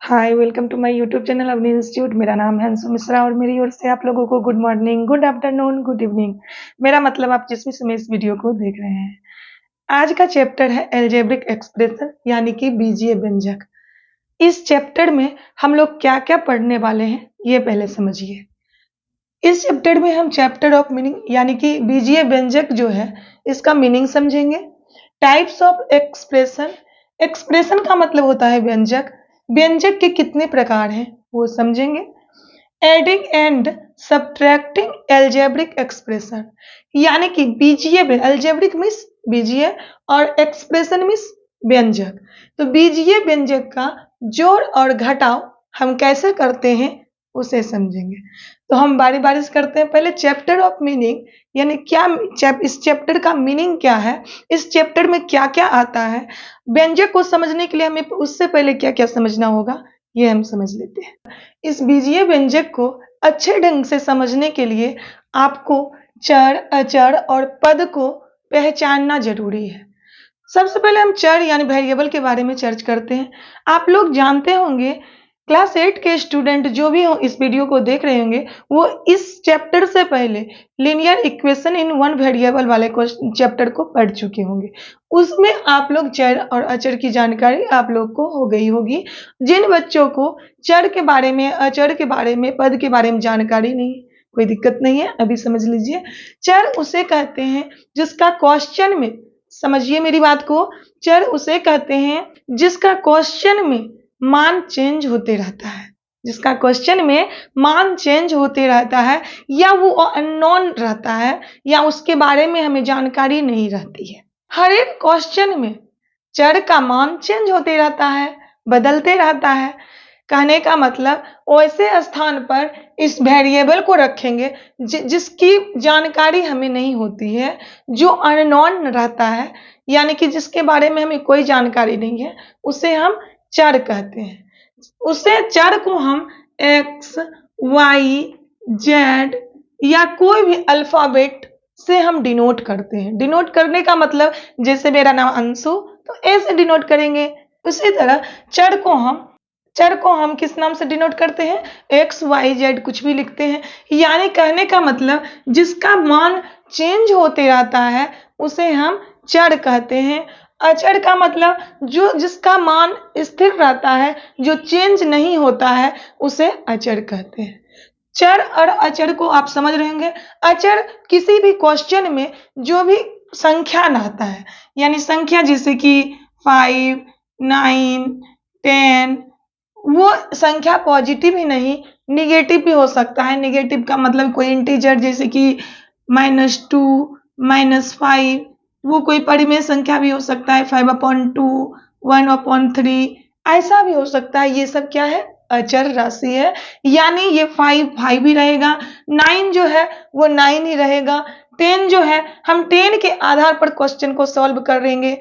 Hi, welcome to my YouTube channel Avani institute. मेरा नाम है अंशु मिश्रा और मेरी ओर से आप लोगों को good morning, good afternoon, good evening. मेरा मतलब आप जिस भी समय इस वीडियो को देख रहे हैं। आज का चैप्टर है अलजेब्रिक एक्सप्रेशन यानी कि बीजीय व्यंजक। इस चैप्टर में हम लोग क्या-क्या पढ़ने वाले हैं, ये पहले समझिए। इस चैप्टर में हम चैप्टर ऑफ मीनिंग यानी कि बीजीय व्यंजक जो है, इसका मीनिंग समझेंगे। टाइप्स ऑफ एक्सप्रेशन, एक्सप्रेशन का मतलब होता है व्यंजक। व्यंजक के कितने प्रकार हैं, वो समझेंगे। Adding and subtracting algebraic expression यानी कि बीजीय, अलजेब्रिक मीन्स बीजीय और एक्सप्रेशन मीन्स व्यंजक। तो बीजीय व्यंजक का जोड़ और घटाव हम कैसे करते हैं, उसे समझेंगे। तो हम बारी बारी से करते हैं। पहले चैप्टर ऑफ मीनिंग यानी क्या, इस चैप्टर का मीनिंग क्या है, इस चैप्टर में क्या क्या आता है। व्यंजक को समझने के लिए हमें उससे पहले क्या क्या समझना होगा, ये हम समझ लेते हैं। इस बीजीय व्यंजक को अच्छे ढंग से समझने के लिए आपको चर, अचर और पद को पहचानना जरूरी है। सबसे पहले हम चर यानी वेरिएबल के बारे में चर्चा करते हैं। आप लोग जानते होंगे, क्लास 8 के स्टूडेंट जो भी हो इस वीडियो को देख रहे होंगे, वो इस चैप्टर से पहले linear equation in one variable वाले चैप्टर को पढ़ चुके होंगे। उसमें आप लोग चर और अचर की जानकारी आप लोग को हो गई होगी। जिन बच्चों को चर के बारे में, अचर के बारे में, पद के बारे में जानकारी नहीं, कोई दिक्कत नहीं है, अभी समझ लीजिए। चर उसे कहते हैं जिसका क्वेश्चन में, समझिए मेरी बात को, चर उसे कहते हैं जिसका क्वेश्चन में मान चेंज होते रहता है, जिसका क्वेश्चन में मान चेंज होते रहता है, या वो अननोन रहता है, या उसके बारे में हमें जानकारी नहीं रहती है। हर एक क्वेश्चन में चर का मान चेंज होते रहता है, बदलते रहता है। कहने का मतलब वैसे स्थान पर इस वेरिएबल को रखेंगे जिसकी जानकारी हमें नहीं होती है, जो अननोन रहता है, यानी कि जिसके बारे में हमें कोई जानकारी नहीं है, उसे हम चर कहते हैं। उसे चर को हम एक्स, वाई, जेड या कोई भी अल्फाबेट से हम डिनोट करते हैं। डिनोट करने का मतलब, जैसे मेरा नाम अंशु, तो ए से डिनोट करेंगे। उसी तरह चर को हम किस नाम से डिनोट करते हैं, एक्स, वाई, जेड कुछ भी लिखते हैं। यानी कहने का मतलब जिसका मान चेंज होते रहता है उसे हम चर कहते हैं। अचर का मतलब जो जिसका मान स्थिर रहता है, जो चेंज नहीं होता है, उसे अचर कहते हैं। चर और अचर को आप समझ रहे होंगे। अचर किसी भी क्वेश्चन में जो भी संख्या आता है, यानी संख्या जैसे कि 5, 9, 10, वो संख्या पॉजिटिव ही नहीं, निगेटिव भी हो सकता है। निगेटिव का मतलब कोई इंटीजर जैसे कि -2, -5, वो कोई परिमेय संख्या भी हो सकता है। 5/2, 1/3, ऐसा भी हो सकता है। ये सब क्या है, अचर राशि है। यानी ये 5 भी रहेगा, 9 जो है वो 9 ही रहेगा, 10 जो है हम 10 के आधार पर क्वेश्चन को सॉल्व करेंगे।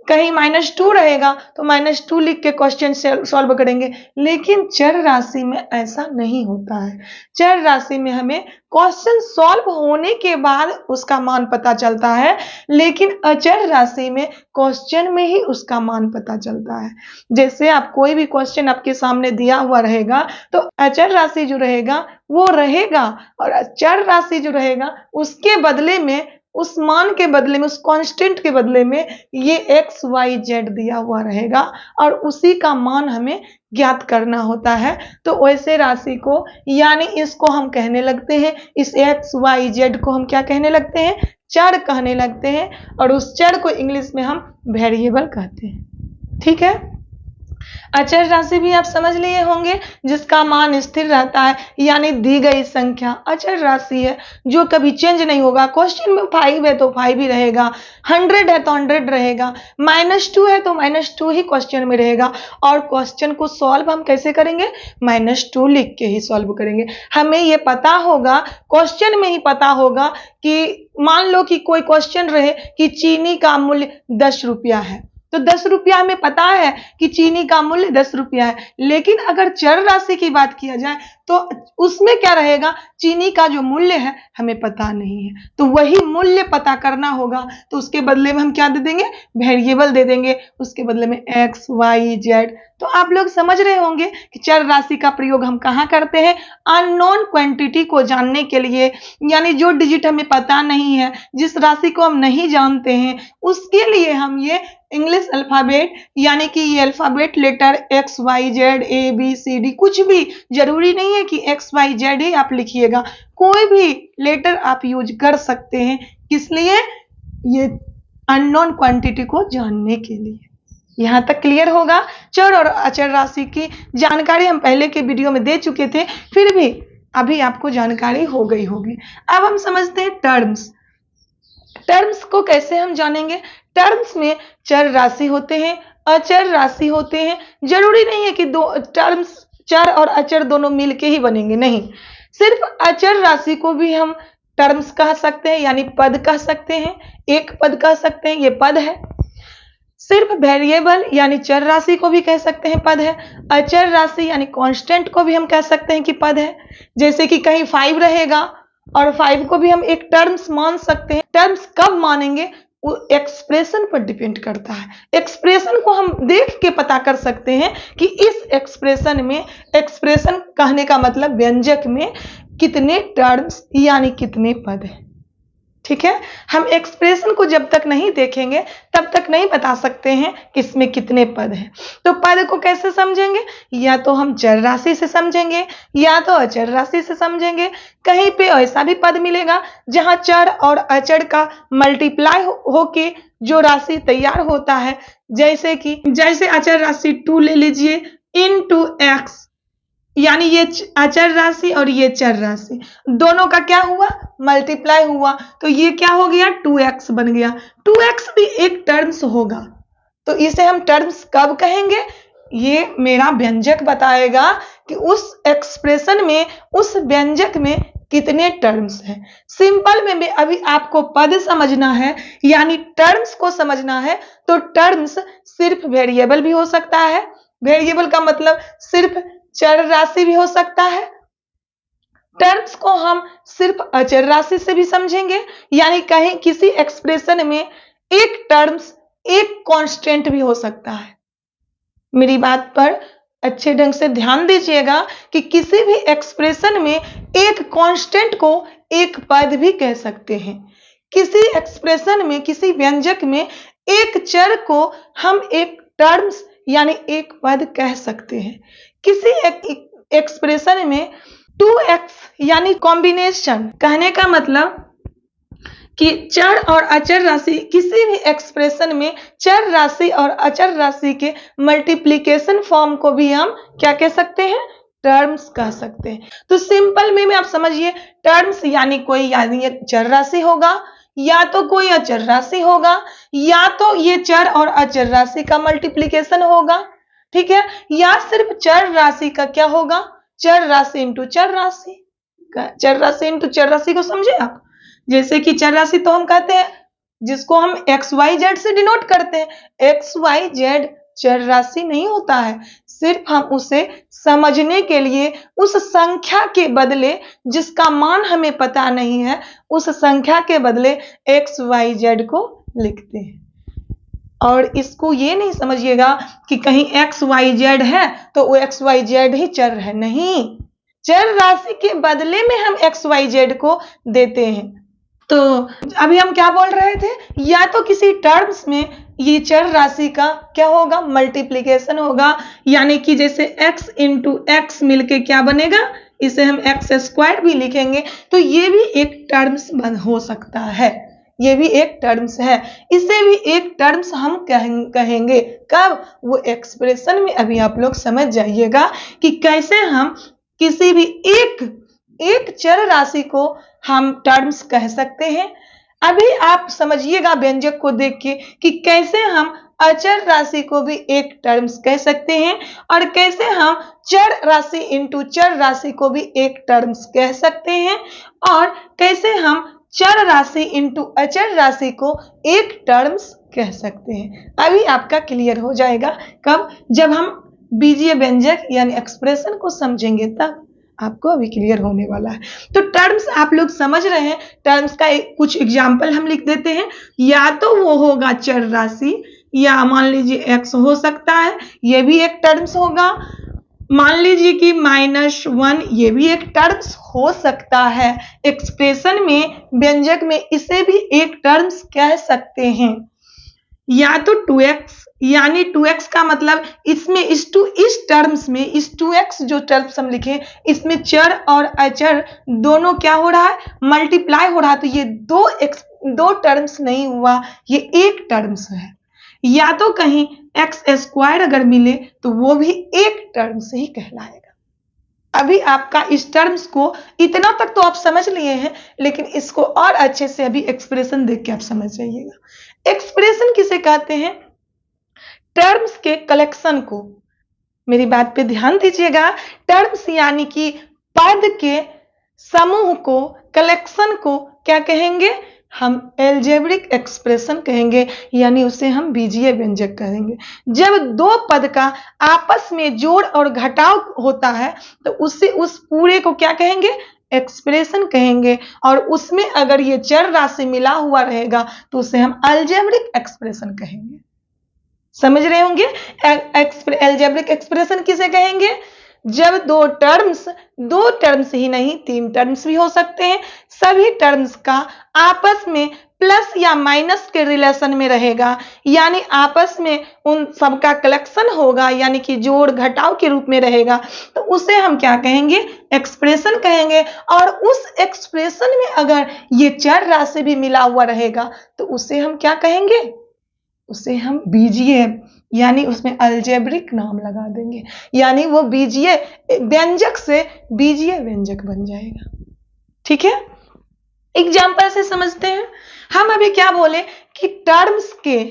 कहीं -2 रहेगा तो -2 लिख के क्वेश्चन सॉल्व करेंगे। लेकिन चर राशि में ऐसा नहीं होता है। चर राशि में हमें क्वेश्चन सॉल्व होने के बाद उसका मान पता चलता है, लेकिन अचर राशि में क्वेश्चन में ही उसका मान पता चलता है। जैसे आप कोई भी क्वेश्चन आपके सामने दिया हुआ रहेगा, तो अचर राशि जो रहेगा वो रहेगा, और चर राशि जो रहेगा उसके बदले में, उस मान के बदले में, उस कांस्टेंट के बदले में ये एक्स, वाई, जेड दिया हुआ रहेगा, और उसी का मान हमें ज्ञात करना होता है। तो वैसे राशि को, यानी इसको हम कहने लगते हैं, इस एक्स, वाई, जेड को हम क्या कहने लगते हैं, चर कहने लगते हैं। और उस चर को इंग्लिश में हम वेरिएबल कहते हैं। ठीक है। अचर राशि भी आप समझ लिए होंगे, जिसका मान स्थिर रहता है, यानी दी गई संख्या अचर राशि है जो कभी चेंज नहीं होगा। क्वेश्चन में 5 है तो 5 ही रहेगा, 100 है तो 100 रहेगा, -2 है तो -2 ही क्वेश्चन में रहेगा। और क्वेश्चन को सॉल्व हम कैसे करेंगे, -2 लिख के ही सॉल्व करेंगे। हमें ये पता होगा, क्वेश्चन में ही पता होगा कि मान लो कि कोई क्वेश्चन रहे कि चीनी का मूल्य 10 रुपया है, तो 10 रुपया हमें पता है कि चीनी का मूल्य 10 रुपया है। लेकिन अगर चर राशि की बात किया जाए तो उसमें क्या रहेगा, चीनी का जो मूल्य है हमें पता नहीं है, तो वही मूल्य पता करना होगा। तो उसके बदले में हम क्या दे देंगे, वेरिएबल दे देंगे, उसके बदले में एक्स, वाई, जेड। तो आप लोग समझ रहे होंगे कि चर राशि का प्रयोग हम कहाँ करते हैं, अननोन क्वांटिटी को जानने के लिए, यानी जो डिजिट हमें पता नहीं है, जिस राशि को हम नहीं जानते हैं, उसके लिए हम ये इंग्लिश अल्फाबेट यानी कि ये अल्फाबेट लेटर XYZ ABCD, कुछ भी जरूरी नहीं है कि XYZ ही आप लिखिएगा, कोई भी लेटर आप यूज कर सकते हैं। किस लिए? ये अननोन क्वांटिटी को जानने के लिए। यहाँ तक क्लियर होगा। चर और अचर राशि की जानकारी हम पहले के वीडियो में दे चुके थे, फिर भी अभी आपको जानकारी हो गई होगी। अब हम समझते हैं टर्म्स। टर्म्स को कैसे हम जानेंगे? टर्म्स में चर राशि होते हैं, अचर राशि होते हैं। जरूरी नहीं है कि दो टर्म्स चर और अचर दोनों मिलके ही बनेंगे, नहीं। सिर्फ अचर राशि को भी हम टर्म्स कह सकते हैं, यानी पद कह सकते हैं, एक पद कह सकते हैं, ये पद है। सिर्फ वेरिएबल यानी चर राशि को भी कह सकते हैं पद है। अचर राशि यानी कांस्टेंट को भी हम कह सकते हैं कि पद है। जैसे कि कहीं 5 रहेगा और 5 को भी हम एक टर्म्स मान सकते हैं। टर्म्स कब मानेंगे? वो एक्सप्रेशन पर डिपेंड करता है। एक्सप्रेशन को हम देख के पता कर सकते हैं कि इस एक्सप्रेशन में, एक्सप्रेशन कहने का मतलब व्यंजक में कितने टर्म्स यानी कितने पद हैं। ठीक है, हम एक्सप्रेशन को जब तक नहीं देखेंगे तब तक नहीं बता सकते हैं कि इसमें कितने पद हैं। तो पद को कैसे समझेंगे? या तो हम चर राशि से समझेंगे या तो अचर राशि से समझेंगे। कहीं पे ऐसा भी पद मिलेगा जहां चर और अचर का मल्टीप्लाई होके जो राशि तैयार होता है, जैसे अचर राशि 2 ले लीजिए इनटू x, यानी ये अचर राशि और ये चर राशि दोनों का क्या हुआ? मल्टीप्लाई हुआ, तो ये क्या हो गया? 2x बन गया। 2x भी एक टर्म्स होगा, तो इसे हम टर्म्स कब कहेंगे? ये मेरा व्यंजक बताएगा कि उस एक्सप्रेशन में, उस व्यंजक में कितने टर्म्स हैं। सिंपल में अभी आपको पद समझना है यानी टर्म्स को समझना है, तो टर्म्स सिर्फ वेरिएबल भी हो सकता है। वेरिएबल का मतलब सिर्फ चर राशि भी हो सकता है। टर्म्स को हम सिर्फ अचर राशि से भी समझेंगे, यानी कहीं किसी एक्सप्रेशन में एक टर्म्स, एक कांस्टेंट भी हो सकता है। मेरी बात पर अच्छे ढंग से ध्यान दीजिएगा कि किसी भी एक्सप्रेशन में एक कांस्टेंट को एक पद भी कह सकते हैं। किसी एक्सप्रेशन में, किसी व्यंजक में एक चर को हम एक टर्म्स यानी एक पद कह सकते हैं। किसी एक्सप्रेशन में 2x यानी कॉम्बिनेशन, कहने का मतलब कि चर और अचर राशि, किसी भी एक्सप्रेशन में चर राशि और अचर राशि के मल्टीप्लिकेशन फॉर्म को भी हम क्या कह सकते हैं? टर्म्स कह सकते हैं। तो सिंपल में आप समझिए, टर्म्स यानी कोई, यानी चर राशि होगा या तो कोई अचर राशि होगा या तो ये चर और अचर राशि का मल्टीप्लिकेशन होगा, ठीक है, या सिर्फ चर राशि का क्या होगा? चर राशि इंटू चर राशि। चर राशि इंटू चर राशि को समझे आप? जैसे कि चर राशि तो हम कहते हैं जिसको हम XYZ से डिनोट करते हैं। XYZ चर राशि नहीं होता है, सिर्फ हम उसे समझने के लिए उस संख्या के बदले, जिसका मान हमें पता नहीं है, उस संख्या के बदले XYZ को लिखते हैं। और इसको ये नहीं समझिएगा कि कहीं XYZ है तो वो XYZ ही चर है, नहीं। चर राशि के बदले में हम XYZ को देते हैं। तो अभी हम क्या बोल रहे थे? या तो किसी टर्म्स में ये चर राशि का क्या होगा? मल्टीप्लिकेशन होगा, यानी कि जैसे x इंटू एक्स मिलके क्या बनेगा? इसे हम x² भी लिखेंगे, तो ये भी एक टर्म्स हो सकता है। ये भी एक टर्म्स है, इसे भी एक टर्म्स हम कहेंगे। कब? वो एक्सप्रेशन में। अभी आप लोग समझ जाइएगा कि कैसे हम किसी भी एक चर राशि को हम टर्म्स कह सकते हैं। अभी आप समझिएगा व्यंजक को देख के कि कैसे हम अचर राशि को भी एक टर्म्स कह सकते हैं और कैसे हम चर राशि इंटू चर राशि को भी एक टर्म्स कह सकते हैं और कैसे हम चर राशि इंटू अचर राशि को एक टर्म्स कह सकते हैं। अभी आपका क्लियर हो जाएगा। कब? जब हम बीजीय व्यंजक यानी एक्सप्रेशन को समझेंगे तब आपको अभी क्लियर होने वाला है। तो टर्म्स आप लोग समझ रहे हैं। टर्म्स का कुछ एग्जाम्पल हम लिख देते हैं। या तो वो होगा चर राशि या मान लीजिए x हो सकता है, ये भी एक टर्म्स होगा। मान लीजिए कि -1, ये भी एक टर्म्स हो सकता है। एक्सप्रेशन में, व्यंजक में इसे भी एक टर्म्स कह सकते हैं। या तो 2x, यानी 2x का मतलब इसमें इस टर्म्स में, इस 2x जो टर्म्स हम लिखे, इसमें चर और अचर दोनों क्या हो रहा है, मल्टीप्लाई हो रहा है। तो ये दो टर्म्स नहीं हुआ, ये एक टर्म्स है। या तो कहीं एक्स स्क्वायर अगर मिले तो वो भी एक टर्म्स ही कहलाएगा। अभी आपका इस टर्म्स को इतना तक तो आप समझ लिए हैं, लेकिन इसको और अच्छे से अभी एक्सप्रेशन देख के आप समझ जाइएगा। एक्सप्रेशन किसे कहते हैं? टर्म्स के कलेक्शन को। मेरी बात पे ध्यान दीजिएगा। टर्म्स यानी कि पद के समूह को, कलेक्शन को क्या कहेंगे? हम एल्जेब्रिक एक्सप्रेशन कहेंगे, यानी उसे हम बीजीय व्यंजक कहेंगे। जब दो पद का आपस में जोड़ और घटाव होता है तो उससे उस पूरे को क्या कहेंगे? एक्सप्रेशन कहेंगे। और उसमें अगर ये चर राशि मिला हुआ रहेगा तो उसे हम अलजेब्रिक एक्सप्रेशन कहेंगे। समझ रहे होंगे? एल्जेब्रिक एक्सप्रेशन किसे कहेंगे? जब दो टर्म्स ही नहीं, 3 टर्म्स भी हो सकते हैं, सभी टर्म्स का आपस में प्लस या माइनस के रिलेशन में रहेगा, यानी आपस में उन सबका कलेक्शन होगा, यानी कि जोड़ घटाव के रूप में रहेगा, तो उसे हम क्या कहेंगे? एक्सप्रेशन कहेंगे। और उस एक्सप्रेशन में अगर ये चर राशि भी मिला हुआ रहेगा तो उसे हम क्या कहेंगे? उसे हम बीजीय, यानी उसमें अलजेब्रिक नाम लगा देंगे, यानी वो बीजीय व्यंजक से बीजीय व्यंजक बन जाएगा। ठीक है? एग्जाम्पल से समझते हैं। हम अभी क्या बोले कि टर्म्स के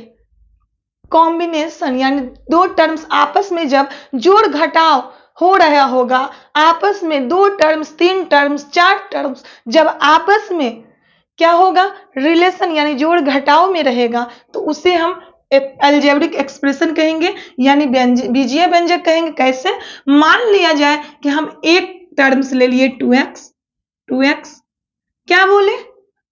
कॉम्बिनेशन, यानी दो टर्म्स आपस में जब जोड़ घटाव हो रहा होगा, आपस में 2 टर्म्स, 3 टर्म्स, 4 टर्म्स जब आपस में क्या होगा? रिलेशन, यानी जोड़ घटाव में रहेगा, तो उसे हम अलजेब्रिक एक्सप्रेशन कहेंगे, यानी बीजीय व्यंजक कहेंगे। कैसे? मान लिया जाए कि हम एक टर्म्स ले लिए 2x, क्या बोले?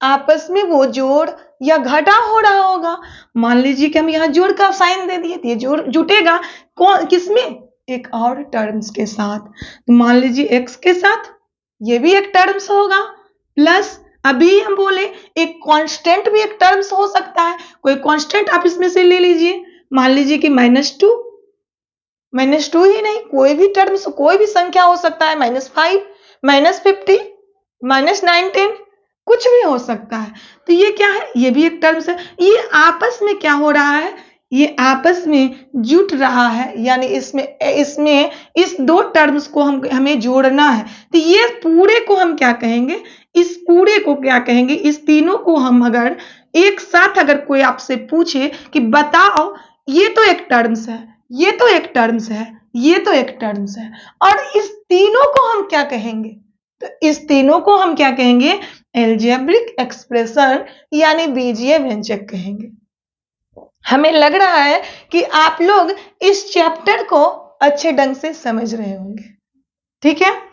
आपस में वो जोड़ या घटाव हो रहा होगा। मान लीजिए कि हम यहाँ जोड़ का साइन दे दिए, ये जोड़ जुटेगा कौन किसमें? एक और टर्म्स के साथ। तो मान लीजिए x के साथ, ये भी एक टर्म्स होगा, प्लस अभी हम बोले एक कांस्टेंट भी एक टर्म्स हो सकता है। कोई कांस्टेंट आप इसमें से ले लीजिए, मान लीजिए कि -2 ही नहीं, कोई भी टर्म्स, कोई भी संख्या हो सकता है, -5, -50, -19, कुछ भी हो सकता है। तो ये क्या है? ये भी एक टर्म्स है। ये आपस में क्या हो रहा है? ये आपस में जुट रहा है, यानी इसमें इस 2 टर्म्स को हमें जोड़ना है। तो ये पूरे को हम क्या कहेंगे? इस पूरे को क्या कहेंगे? इस तीनों को हम अगर एक साथ अगर कोई आपसे पूछे कि बताओ, ये तो एक टर्म्स है, ये तो एक टर्म्स है, ये तो एक टर्म्स है, और इस तीनों को हम क्या कहेंगे? तो इस तीनों को हम क्या कहेंगे? एल्जेब्रिक एक्सप्रेशन, यानी बीजीय व्यंजक कहेंगे। हमें लग रहा है कि आप लोग इस चैप्टर को अच्छे ढंग से समझ रहे होंगे। ठीक है?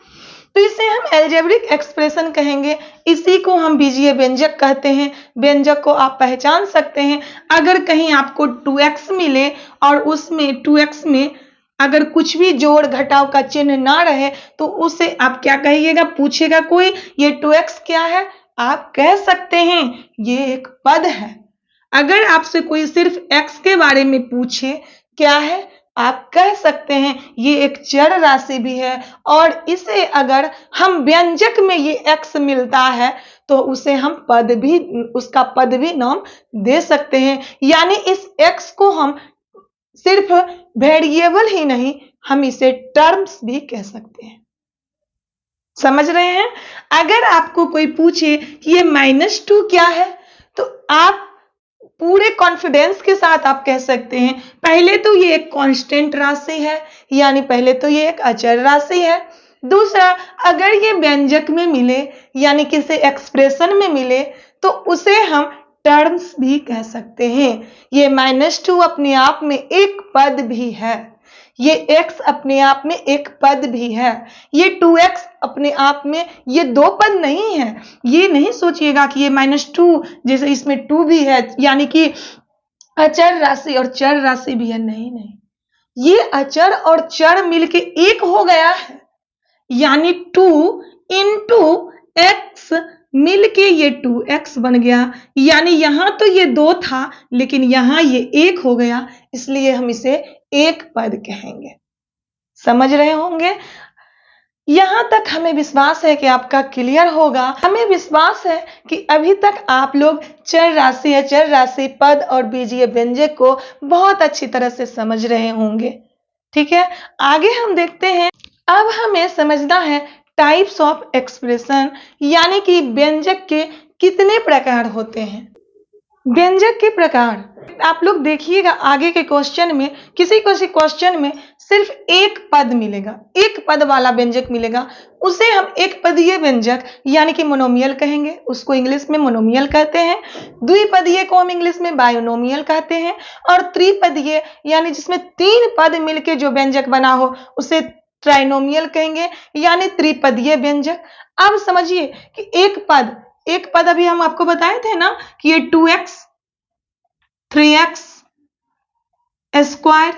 तो इसे हम एल्जेब्रिक एक्सप्रेशन कहेंगे, इसी को हम बीजीय व्यंजक कहते हैं। व्यंजक को आप पहचान सकते हैं। अगर कहीं आपको 2x मिले और उसमें 2x में अगर कुछ भी जोड़ घटाव का चिन्ह ना रहे तो उसे आप क्या कहिएगा? पूछेगा कोई, ये 2x क्या है? आप कह सकते हैं ये एक पद है। अगर आपसे कोई सिर्फ x के बारे में पूछे, क्या है? आप कह सकते हैं ये एक चर राशि भी है, और इसे अगर हम व्यंजक में ये x मिलता है तो उसे हम उसका पद भी नाम दे सकते हैं। यानी इस x को हम सिर्फ वेरिएबल ही नहीं, हम इसे टर्म्स भी कह सकते हैं। समझ रहे हैं? अगर आपको कोई पूछे कि ये -2 क्या है, तो आप पूरे कॉन्फिडेंस के साथ आप कह सकते हैं, पहले तो ये एक कांस्टेंट राशि है, यानी पहले तो ये एक अचर राशि है। दूसरा, अगर ये व्यंजक में मिले, यानी किसी एक्सप्रेशन में मिले, तो उसे हम टर्म्स भी कह सकते हैं। ये -2 अपने आप में एक पद भी है, ये x अपने आप में एक पद भी है, ये 2x अपने आप में ये 2 पद नहीं है। ये नहीं सोचिएगा कि ये -2 जैसे इसमें 2 भी है, यानी कि अचर राशि और चर राशि भी है, नहीं नहीं, ये अचर और चर मिलके एक हो गया है, यानी 2 इंटू एक्स मिलके ये 2x बन गया। यानी यहां तो ये 2 था लेकिन यहां ये 1 हो गया, इसलिए हम इसे एक पद कहेंगे। समझ रहे होंगे? यहां तक हमें विश्वास है कि आपका क्लियर होगा। हमें विश्वास है कि अभी तक आप लोग चर राशि, अचर राशि, पद और बीजीय व्यंजक को बहुत अच्छी तरह से समझ रहे होंगे। ठीक है, आगे हम देखते हैं। अब हमें समझना है टाइप्स ऑफ एक्सप्रेशन, यानी कि व्यंजक के कितने प्रकार होते हैं। व्यंजक के प्रकार आप लोग देखिएगा, आगे के क्वेश्चन में किसी क्वेश्चन में सिर्फ एक पद मिलेगा, एक पद वाला व्यंजक मिलेगा, उसे हम एक पदीय व्यंजक यानी कि मोनोमियल कहेंगे, उसको इंग्लिश में मोनोमियल कहते हैं। द्विपदीय को हम इंग्लिश में बायोनोमियल कहते हैं, और त्रिपदीय यानी जिसमें 3 पद मिलके जो व्यंजक बना हो उसे ट्राइनोमियल कहेंगे, यानी त्रिपदीय व्यंजक। अब समझिए कि एक पद अभी हम आपको बताए थे ना कि ये 2x 3x स्क्वायर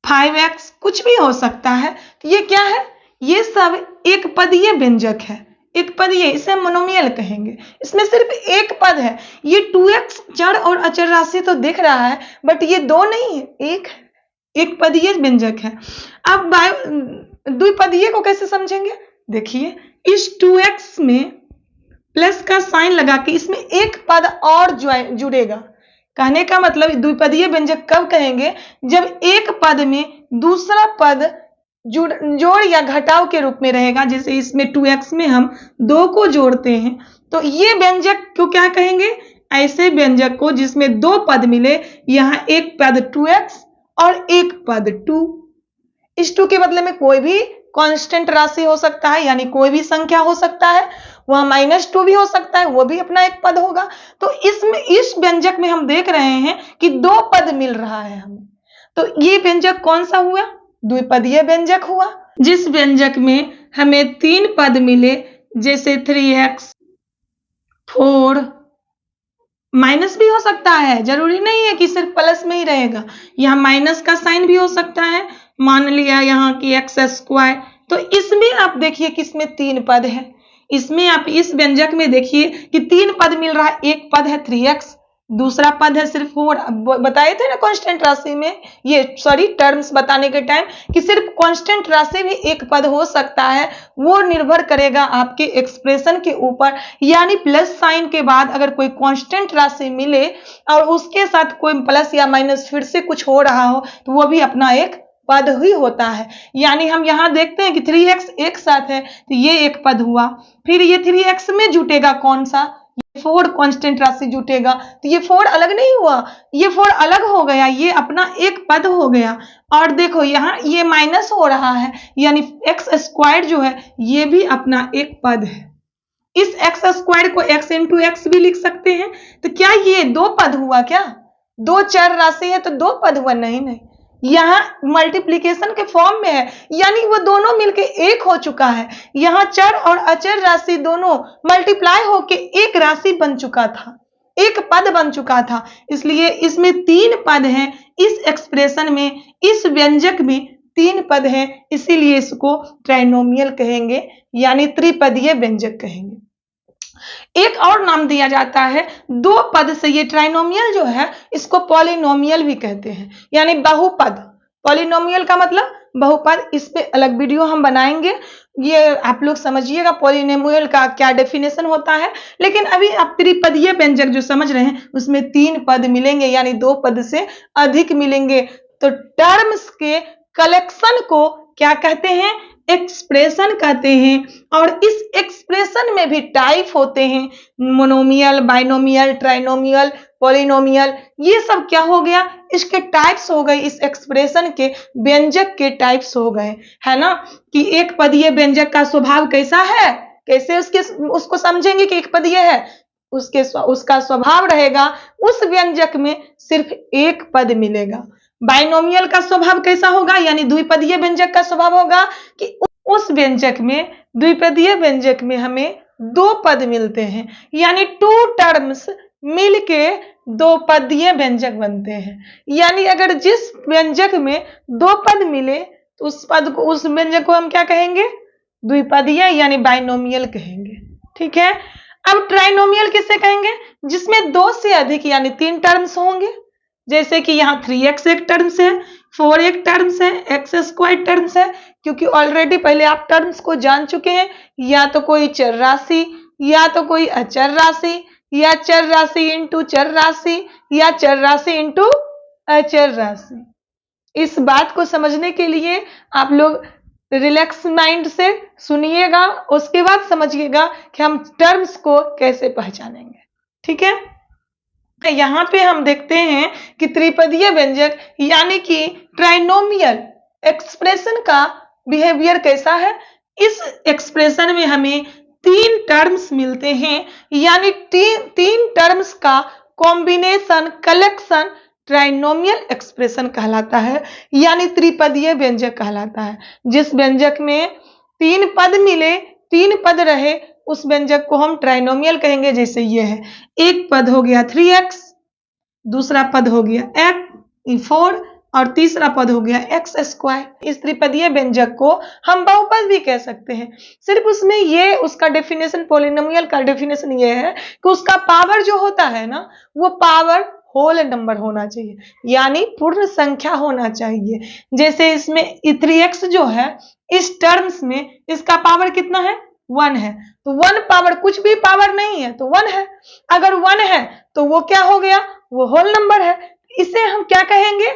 5x कुछ भी हो सकता है। तो ये क्या है? ये सब एक पदीय व्यंजक है, एक पदीय, इसे मोनोमियल कहेंगे। इसमें सिर्फ एक पद है। ये 2x चर और अचर राशि तो दिख रहा है, बट ये 2 नहीं है, एक है, एक पदीय व्यंजक है। अब द्विपदीय को कैसे समझेंगे? देखिए, इस 2x में प्लस का साइन लगा के इसमें एक पद और जुड़ेगा। कहने का मतलब द्विपदीय व्यंजक कब कहेंगे? जब एक पद में दूसरा पद जोड़ या घटाव के रूप में रहेगा। जैसे इसमें 2x में हम 2 को जोड़ते हैं, तो ये व्यंजक को क्या कहेंगे? ऐसे व्यंजक को जिसमें 2 पद मिले, यहां एक पद 2x और एक पद 2। इस 2 के बदले में कोई भी कांस्टेंट राशि हो सकता है, यानी कोई भी संख्या हो सकता है, वह -2 भी हो सकता है, वो भी अपना एक पद होगा। तो इसमें इस व्यंजक में हम देख रहे हैं कि 2 पद मिल रहा है हमें, तो ये व्यंजक कौन सा हुआ? द्विपदीय व्यंजक हुआ। जिस व्यंजक में हमें 3 पद मिले, जैसे 3x 4, माइनस भी हो सकता है, जरूरी नहीं है कि सिर्फ प्लस में ही रहेगा, यहाँ माइनस का साइन भी हो सकता है। मान लिया यहाँ की एक्स स्क्वायर, तो इसमें आप देखिए कि इसमें 3 पद है। इसमें आप इस व्यंजक में देखिए कि 3 पद मिल रहा है, एक पद है 3x, दूसरा पद है सिर्फ 4। बताए थे ना कांस्टेंट राशि में, ये सॉरी टर्म्स बताने के टाइम, कि सिर्फ कांस्टेंट राशि भी एक पद हो सकता है। वो निर्भर करेगा आपके एक्सप्रेशन के ऊपर, यानी प्लस साइन के बाद अगर कोई कांस्टेंट राशि मिले और उसके साथ कोई प्लस या माइनस फिर से कुछ हो रहा हो, तो वो भी अपना एक पद ही होता है। यानी हम यहां देखते हैं कि 3x एक साथ है, तो ये एक पद हुआ। फिर ये 3x में जुटेगा कौन सा? ये 4 कांस्टेंट राशि जुटेगा, तो ये 4 अलग नहीं हुआ, ये 4 अलग हो गया, ये अपना एक पद हो गया। और देखो यहाँ ये माइनस हो रहा है, यानी एक्स स्क्वायर जो है ये भी अपना एक पद है। इस एक्स स्क्वायर को x इंटू एक्स भी लिख सकते हैं। तो क्या ये 2 पद हुआ? क्या 2 चर राशि है तो 2 पद हुआ? नहीं नहीं, यहाँ मल्टीप्लीकेशन के फॉर्म में है, यानी वो दोनों मिलके एक हो चुका है। यहाँ चर और अचर राशि दोनों मल्टीप्लाई होके एक राशि बन चुका था, एक पद बन चुका था। इसलिए इसमें 3 पद हैं, इस एक्सप्रेशन में, इस व्यंजक में 3 पद हैं, इसीलिए इसको ट्राइनोमियल कहेंगे, यानी त्रिपदीय व्यंजक कहेंगे। एक और नाम दिया जाता है 2 पद से, ये ट्राइनोमियल जो है इसको पॉलिनोमियल भी कहते हैं, यानी बहुपद। पॉलिनोमियल का मतलब बहुपद, इस पे अलग वीडियो हम बनाएंगे, ये आप लोग समझिएगा पॉलिनोमियल का क्या डेफिनेशन होता है। लेकिन अभी आप त्रिपदीय व्यंजक जो समझ रहे हैं उसमें 3 पद मिलेंगे, यानी 2 पद से अधिक मिलेंगे। तो टर्म्स के कलेक्शन को क्या कहते हैं? एक्सप्रेशन कहते हैं। और इस एक्सप्रेशन में भी टाइप होते हैं, मोनोमियल, बाइनोमियल, ट्राइनोमियल, पॉलिनोमियल, ये सब क्या हो गया? इसके टाइप्स हो गए, इस एक्सप्रेशन के व्यंजक के टाइप्स हो गए, है ना। कि एक पदीय व्यंजक का स्वभाव कैसा है, कैसे उसको समझेंगे कि एक पदीय है। उसका स्वभाव रहेगा उस व्यंजक में सिर्फ एक पद मिलेगा। बाइनोमियल का स्वभाव कैसा होगा, यानी द्विपदीय व्यंजक का स्वभाव होगा कि उस व्यंजक में, द्विपदीय व्यंजक में हमें 2 पद मिलते हैं, यानी 2 टर्म्स मिलके दो पदीय व्यंजक बनते हैं। यानी अगर जिस व्यंजक में दो पद मिले तो उस व्यंजक को हम क्या कहेंगे? द्विपदीय यानी बाइनोमियल कहेंगे। ठीक है। अब ट्राइनोमियल किसे कहेंगे? जिसमें दो से अधिक यानी 3 टर्म्स होंगे। जैसे कि यहाँ 3x एक टर्म्स है, 4 एक टर्म्स है, x स्क्वायर टर्म्स है, क्योंकि ऑलरेडी पहले आप टर्म्स को जान चुके हैं। या तो कोई चर राशि, या तो कोई अचर राशि, या चर राशि इंटू चर राशि, या चर राशि इंटू अचर राशि। इस बात को समझने के लिए आप लोग रिलैक्स माइंड से सुनिएगा, उसके बाद समझिएगा कि हम टर्म्स को कैसे पहचानेंगे। ठीक है। यहाँ पे हम देखते हैं कि त्रिपदीय व्यंजक यानी कि ट्राइनोमियल एक्सप्रेशन का बिहेवियर कैसा है। इस एक्सप्रेशन में हमें 3 टर्म्स मिलते हैं, यानी तीन टर्म्स का कॉम्बिनेशन, कलेक्शन ट्राइनोमियल एक्सप्रेशन कहलाता है, यानी त्रिपदीय व्यंजक कहलाता है। जिस व्यंजक में 3 पद मिले, 3 पद रहे, उस व्यंजक को हम ट्राइनोमियल कहेंगे। जैसे ये है, एक पद हो गया 3x, दूसरा पद हो गया x 4 और तीसरा पद हो गया x स्क्वायर। इस त्रिपदीय व्यंजक को हम बहुपद भी कह सकते हैं। सिर्फ उसमें ये उसका डेफिनेशन, पॉलिनोमियल का डेफिनेशन ये है कि उसका पावर जो होता है ना, वो पावर होल नंबर होना चाहिए, यानी पूर्ण संख्या होना चाहिए। जैसे इसमें 3x जो है, इस टर्म्स में इसका पावर कितना है? 1 है। तो 1 पावर, कुछ भी पावर नहीं है तो 1 है। अगर 1 है तो वो क्या हो गया? वो होल नंबर है। इसे हम क्या कहेंगे?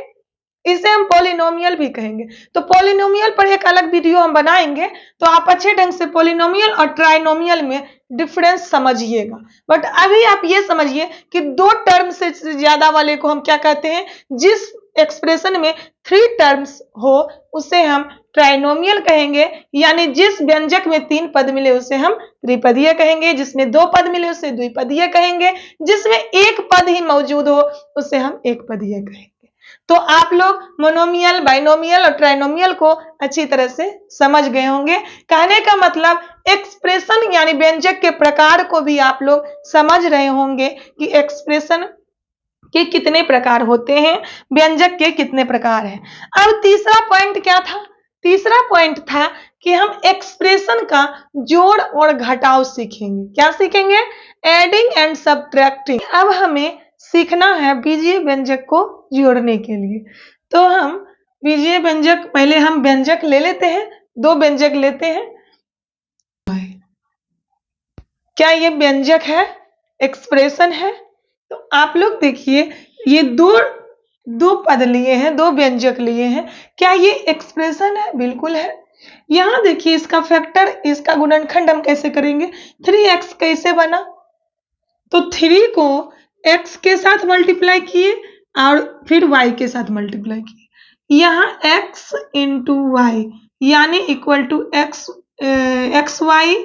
इसे हम पॉलिनोमियल भी कहेंगे। तो पॉलिनोमियल पर एक अलग वीडियो हम बनाएंगे, तो आप अच्छे ढंग से पॉलिनोमियल और ट्राइनोमियल में डिफरेंस समझिएगा। बट अभी आप ये समझिए कि 2 टर्म से ज्यादा वाले को हम क्या कहते हैं? जिस एक्सप्रेशन में 3 टर्म्स हो उसे हम ट्राइनोमियल कहेंगे, यानी जिस व्यंजक में 3 पद मिले उसे हम त्रिपदीय कहेंगे, जिसमें 2 पद मिले उसे द्विपदीय कहेंगे, जिसमें 1 पद ही मौजूद हो उसे हम एकपदीय कहेंगे। तो आप लोग मोनोमियल, बाइनोमियल और ट्राइनोमियल को अच्छी तरह से समझ गए होंगे। कहने का मतलब एक्सप्रेशन यानी व्यंजक के प्रकार को भी आप लोग समझ रहे होंगे कि एक्सप्रेशन के कितने प्रकार होते हैं, व्यंजक के कितने प्रकार हैं। अब तीसरा पॉइंट क्या था? तीसरा पॉइंट था कि हम एक्सप्रेशन का जोड़ और घटाव सीखेंगे। क्या सीखेंगे? Adding and subtracting. अब हमें सीखना है बीजीय व्यंजक को जोड़ने के लिए। तो हम बीजीय व्यंजक, पहले हम व्यंजक ले लेते हैं, 2 व्यंजक लेते हैं। क्या ये व्यंजक है? एक्सप्रेशन है? तो आप लोग देखिए, ये दो पद लिए हैं, 2 व्यंजक लिए हैं। क्या ये एक्सप्रेशन है? बिल्कुल है। यहां देखिए, इसका फैक्टर, इसका गुणनखंड हम कैसे करेंगे? 3x कैसे बना? तो 3 को x के साथ मल्टीप्लाई किए और फिर y के साथ मल्टीप्लाई किए। यहाँ x इंटू वाई यानी इक्वल टू एक्स वाई,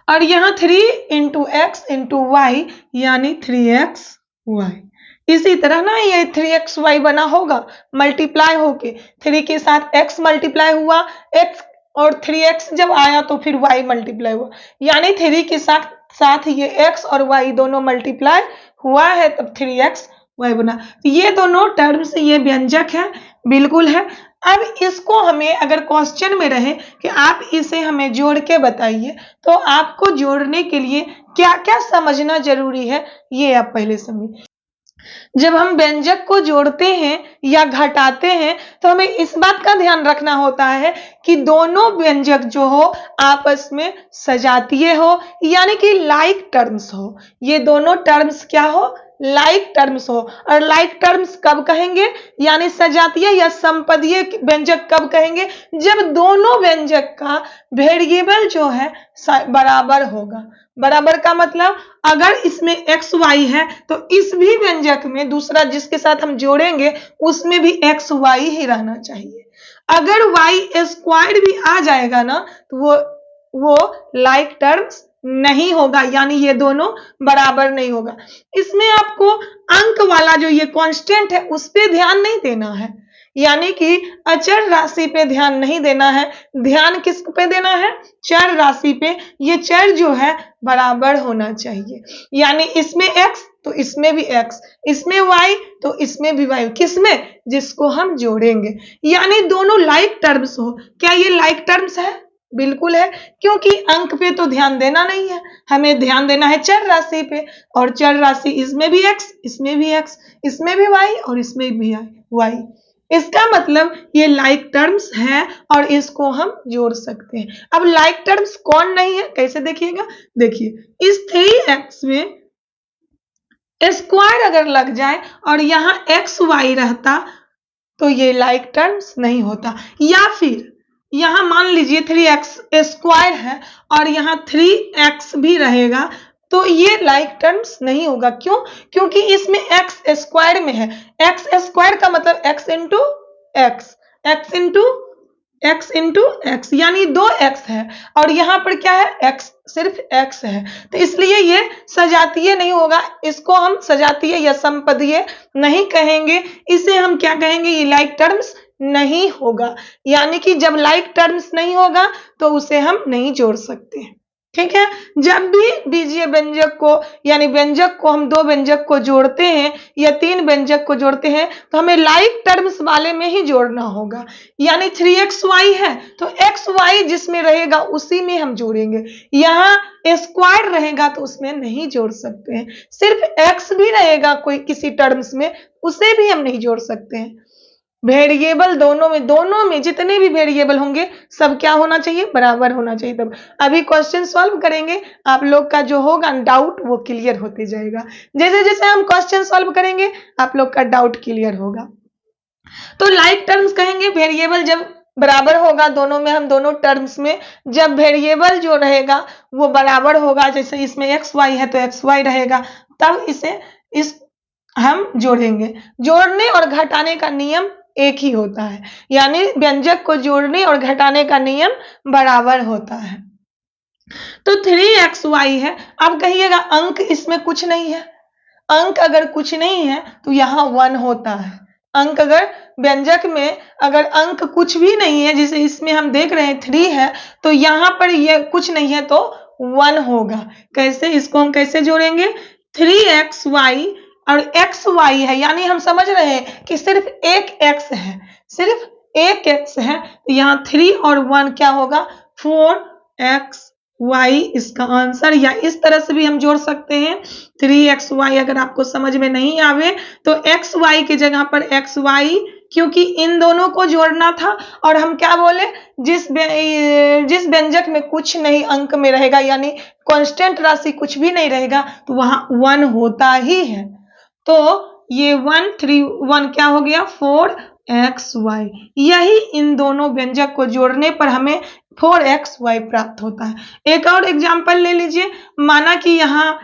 और यहाँ 3 इंटू एक्स इंटू वाई यानी 3x वाई। इसी तरह ना ये 3xy बना होगा, मल्टीप्लाई होके 3 के साथ x मल्टीप्लाई हुआ, x और 3x जब आया तो फिर y मल्टीप्लाई हुआ, यानी 3 के साथ ये x और y दोनों मल्टीप्लाई हुआ है, तब 3xy बना। ये दोनों टर्म्स, ये व्यंजक है, बिल्कुल है। अब इसको हमें अगर क्वेश्चन में रहे कि आप इसे हमें जोड़ के बताइए, तो आपको जोड़ने के लिए क्या क्या समझना जरूरी है, ये आप पहले समझिए। जब हम व्यंजक को जोड़ते हैं या घटाते हैं तो हमें इस बात का ध्यान रखना होता है कि दोनों व्यंजक जो हो आपस में सजातीय हो, यानी कि लाइक टर्म्स हो। ये दोनों टर्म्स क्या हो? लाइक टर्म्स हो। और लाइक टर्म्स कब कहेंगे, यानी सजातीय या संपदीय व्यंजक कब कहेंगे? जब दोनों व्यंजक का वेरिएबल जो है बराबर होगा। बराबर का मतलब अगर इसमें एक्स वाई है तो इस भी व्यंजक में दूसरा जिसके साथ हम जोड़ेंगे उसमें भी एक्स वाई ही रहना चाहिए। अगर वाई स्क्वायर भी आ जाएगा ना तो वो लाइक टर्म्स नहीं होगा, यानी ये दोनों बराबर नहीं होगा। इसमें आपको अंक वाला जो ये कांस्टेंट है उस पर ध्यान नहीं देना है, यानी कि अचर राशि पे ध्यान नहीं देना है, ध्यान किस पे देना है, चर राशि पे। ये चर जो है बराबर होना चाहिए, यानी इसमें x तो इसमें भी x, इसमें y तो इसमें भी y, किसमें, जिसको हम जोड़ेंगे, यानी दोनों लाइक टर्म्स हो। क्या ये लाइक टर्म्स है? बिल्कुल है, क्योंकि अंक पे तो ध्यान देना नहीं है, हमें ध्यान देना है चर राशि पे, और चर राशि इसमें भी x, इसमें भी x, इसमें भी y और इसमें भी y। इसका मतलब ये लाइक टर्म्स है और इसको हम जोड़ सकते हैं। अब लाइक टर्म्स कौन नहीं है, कैसे देखिएगा, देखिए इस 3x में स्क्वायर अगर लग जाए और यहाँ एक्स वाई रहता तो ये लाइक टर्म्स नहीं होता, या फिर यहाँ मान लीजिए 3x स्क्वायर है और यहाँ 3x भी रहेगा तो ये लाइक टर्म्स नहीं होगा। क्यों? क्योंकि इसमें x स्क्वायर में है, x स्क्वायर का मतलब x into x, x into x यानी 2x है, और यहाँ पर क्या है, x, सिर्फ x है, तो इसलिए ये सजातीय नहीं होगा, इसको हम सजातीय या संपदीय नहीं कहेंगे, इसे हम क्या कहेंगे, ये लाइक टर्म्स नहीं होगा। यानी कि जब लाइक टर्म्स नहीं होगा तो उसे हम नहीं जोड़ सकते, ठीक है। जब भी बीजीय व्यंजक को यानी व्यंजक को हम 2 व्यंजक को जोड़ते हैं या 3 व्यंजक को जोड़ते हैं तो हमें लाइक टर्म्स वाले में ही जोड़ना होगा, यानी 3xy है तो xy जिसमें रहेगा उसी में हम जोड़ेंगे, यहाँ स्क्वायर रहेगा तो उसमें नहीं जोड़ सकते हैं, सिर्फ x भी रहेगा कोई किसी टर्म्स में उसे भी हम नहीं जोड़ सकते हैं। वेरिएबल दोनों में जितने भी वेरिएबल होंगे सब क्या होना चाहिए, बराबर होना चाहिए। तब अभी क्वेश्चन सॉल्व करेंगे, आप लोग का जो होगा डाउट वो क्लियर होते जाएगा, जैसे जैसे हम क्वेश्चन सॉल्व करेंगे आप लोग का डाउट क्लियर होगा। तो लाइक टर्म्स कहेंगे वेरिएबल जब बराबर होगा दोनों में, हम दोनों टर्म्स में जब वेरिएबल जो रहेगा वो बराबर होगा, जैसे इसमें एक्स वाई है तो एक्स वाई रहेगा, तब इस हम जोड़ेंगे। जोड़ने और घटाने का नियम एक ही होता है, यानी व्यंजक को जोड़ने और घटाने का नियम बराबर होता है। तो 3xy है, अब कहिएगा अंक इसमें कुछ नहीं है, अंक अगर कुछ नहीं है तो यहाँ 1 होता है, अंक अगर व्यंजक में अगर अंक कुछ भी नहीं है, जैसे इसमें हम देख रहे हैं 3 है तो यहाँ पर ये कुछ नहीं है तो 1 होगा। कैसे, इसको हम कैसे जोड़ेंगे, 3xy और xy है, यानी हम समझ रहे हैं कि सिर्फ एक x है, सिर्फ एक x है, तो यहाँ 3 और 1 क्या होगा, 4xy इसका आंसर। या इस तरह से भी हम जोड़ सकते हैं 3xy, अगर आपको समझ में नहीं आवे तो xy की जगह पर xy, क्योंकि इन दोनों को जोड़ना था और हम क्या बोले, जिस व्यंजक में कुछ नहीं अंक में रहेगा यानी कांस्टेंट राशि कुछ भी नहीं रहेगा तो वहां 1 होता ही है, तो ये 1 3 1 क्या हो गया, 4xy। यही इन दोनों व्यंजक को जोड़ने पर हमें 4xy प्राप्त होता है। एक और एग्जांपल ले लीजिए, माना कि यहाँ